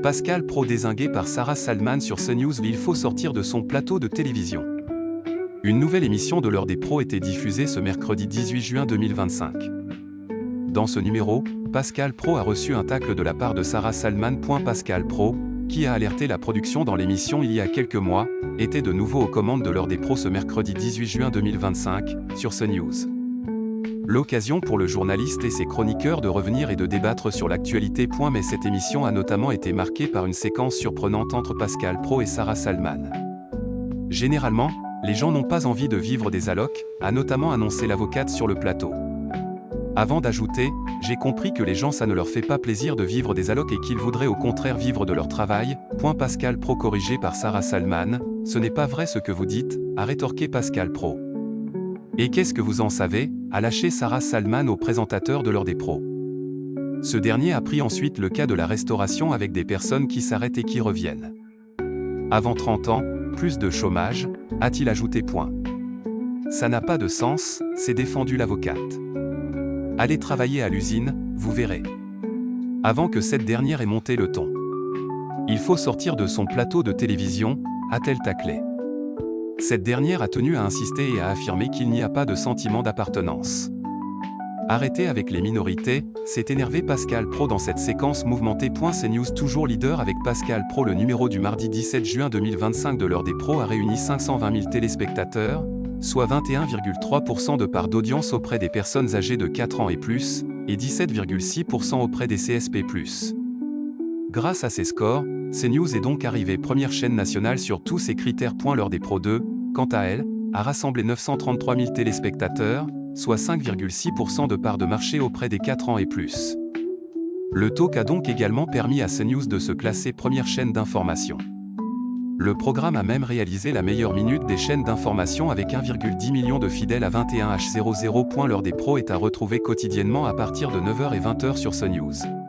Pascal Praud dézingué par Sarah Salman sur CNews. Il faut sortir de son plateau de télévision. Une nouvelle émission de l'heure des pros était diffusée ce mercredi 18 juin 2025. Dans ce numéro, Pascal Praud a reçu un tacle de la part de Sarah Salman. Pascal Praud, qui a alerté la production dans l'émission il y a quelques mois, était de nouveau aux commandes de l'heure des pros ce mercredi 18 juin 2025, sur CNews. L'occasion pour le journaliste et ses chroniqueurs de revenir et de débattre sur l'actualité. Mais cette émission a notamment été marquée par une séquence surprenante entre Pascal Praud et Sarah Salman. Généralement, les gens n'ont pas envie de vivre des allocs, a notamment annoncé l'avocate sur le plateau. Avant d'ajouter, j'ai compris que les gens ça ne leur fait pas plaisir de vivre des allocs et qu'ils voudraient au contraire vivre de leur travail. Pascal Praud corrigé par Sarah Salman, ce n'est pas vrai ce que vous dites, a rétorqué Pascal Praud. Et qu'est-ce que vous en savez, a lâché Sarah Salman au présentateur de l'heure des pros. Ce dernier a pris ensuite le cas de la restauration avec des personnes qui s'arrêtent et qui reviennent. Avant 30 ans, plus de chômage, a-t-il ajouté. Ça n'a pas de sens, s'est défendu l'avocate. Allez travailler à l'usine, vous verrez. Avant que cette dernière ait monté le ton. Il faut sortir de son plateau de télévision, a-t-elle taclé. Cette dernière a tenu à insister et à affirmer qu'il n'y a pas de sentiment d'appartenance. Arrêtez avec les minorités, s'est énervé Pascal Praud dans cette séquence mouvementée. CNews toujours leader avec Pascal Praud. Le numéro du mardi 17 juin 2025 de l'heure des pros a réuni 520 000 téléspectateurs, soit 21,3% de part d'audience auprès des personnes âgées de 4 ans et plus, et 17,6% auprès des CSP+. Grâce à ces scores, CNews est donc arrivée première chaîne nationale sur tous ces critères. L'heure des pros 2, quant à elle, a rassemblé 933 000 téléspectateurs, soit 5,6% de part de marché auprès des 4 ans et plus. Le talk a donc également permis à CNews de se classer première chaîne d'information. Le programme a même réalisé la meilleure minute des chaînes d'information avec 1,10 million de fidèles à 21h00. L'heure des pros est à retrouver quotidiennement à partir de 9h et 20h sur CNews.